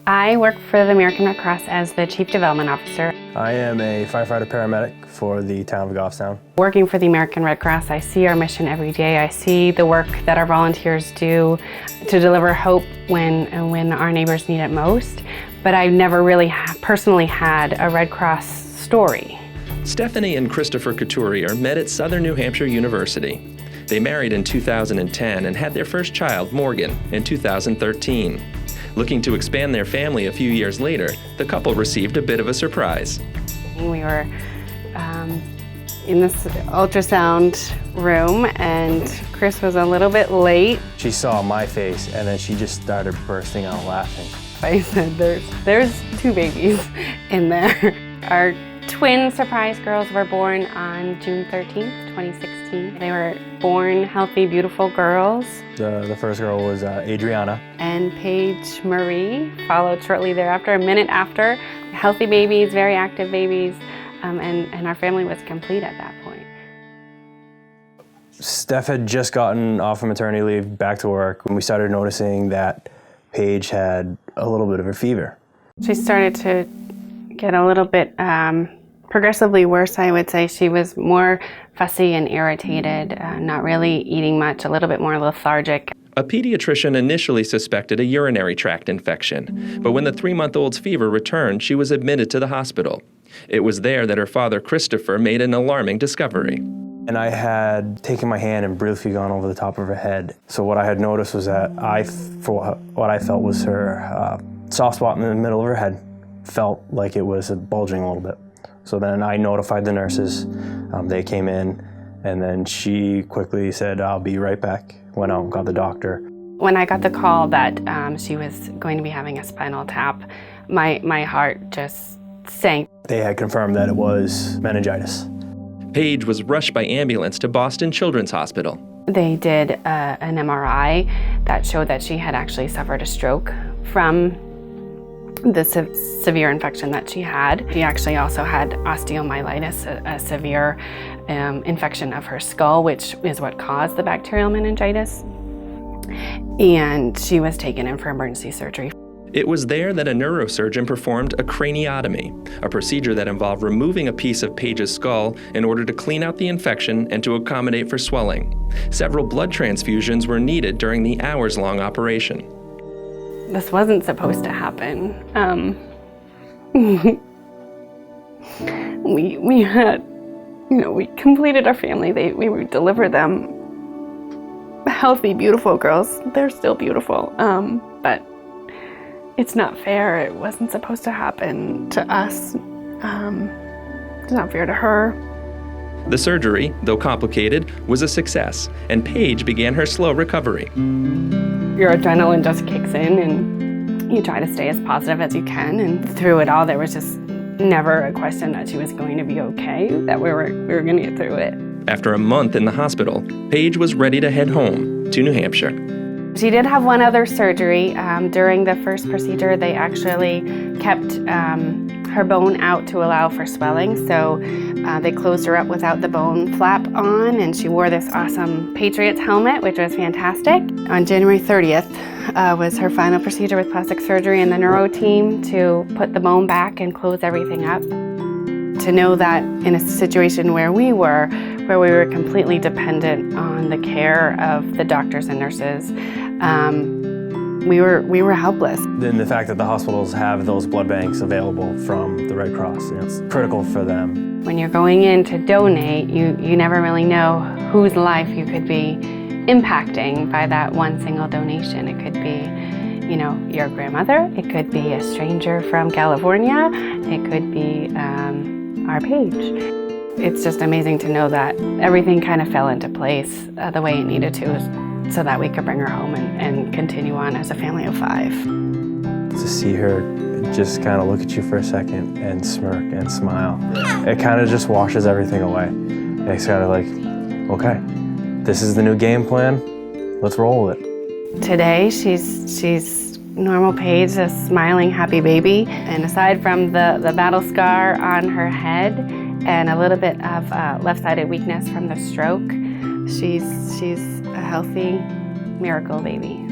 I work for the American Red Cross as the Chief Development Officer. I am a firefighter paramedic for the town of Goffstown. Working for the American Red Cross, I see our mission every day. I see the work that our volunteers do to deliver hope when our neighbors need it most. But I've never really personally had a Red Cross story. Stephanie and Christopher Couturier met at Southern New Hampshire University. They married in 2010 and had their first child, Morgan, in 2013. Looking to expand their family a few years later, the couple received a bit of a surprise. We were in this ultrasound room and Chris was a little bit late. She saw my face and then she just started bursting out laughing. I said, there's two babies in there. Our twin surprise girls were born on June 13th, 2016. They were born healthy, beautiful girls. The first girl was Adriana. And Paige Marie followed shortly thereafter, a minute after. Healthy babies, very active babies, and our family was complete at that point. Steph had just gotten off of maternity leave, back to work, when we started noticing that Paige had a little bit of a fever. She started to get a little bit progressively worse, I would say. She was more fussy and irritated, not really eating much, a little bit more lethargic. A pediatrician initially suspected a urinary tract infection, but when the 3-month-old's fever returned, she was admitted to the hospital. It was there that her father, Christopher, made an alarming discovery. And I had taken my hand and briefly gone over the top of her head. So what I had noticed was that what I felt was her soft spot in the middle of her head felt like it was bulging a little bit. So then I notified the nurses. They came in, and then she quickly said, "I'll be right back." Went out and got the doctor. When I got the call that she was going to be having a spinal tap, my heart just sank. They had confirmed that it was meningitis. Paige was rushed by ambulance to Boston Children's Hospital. They did an MRI that showed that she had actually suffered a stroke from the severe infection that she had. She actually also had osteomyelitis, a severe infection of her skull, which is what caused the bacterial meningitis. And she was taken in for emergency surgery. It was there that a neurosurgeon performed a craniotomy, a procedure that involved removing a piece of Paige's skull in order to clean out the infection and to accommodate for swelling. Several blood transfusions were needed during the hours-long operation. This wasn't supposed to happen. We had, we completed our family. We delivered them healthy, beautiful girls. They're still beautiful, but it's not fair. It wasn't supposed to happen to us. It's not fair to her. The surgery, though complicated, was a success, and Paige began her slow recovery. Your adrenaline just kicks in and you try to stay as positive as you can, and through it all there was just never a question that she was going to be okay, that we were going to get through it. After a month in the hospital, Paige was ready to head home to New Hampshire. She did have one other surgery. During the first procedure, they actually kept her bone out to allow for swelling, so they closed her up without the bone flap on, and she wore this awesome Patriots helmet, which was fantastic. On January 30th was her final procedure with plastic surgery and the neuro team to put the bone back and close everything up. To know that in a situation where we were completely dependent on the care of the doctors and nurses, we were helpless. Then the fact that the hospitals have those blood banks available from the Red Cross, it's critical for them. When you're going in to donate, you never really know whose life you could be impacting by that one single donation. It could be, your grandmother. It could be a stranger from California. It could be our Paige. It's just amazing to know that everything kind of fell into place the way it needed to, so that we could bring her home and continue on as a family of 5. To see her just kind of look at you for a second and smirk and smile, it kind of just washes everything away. It's kind of like, okay, this is the new game plan, let's roll with it. Today, she's normal Paige, a smiling, happy baby. And aside from the battle scar on her head and a little bit of left-sided weakness from the stroke, she's a healthy miracle baby.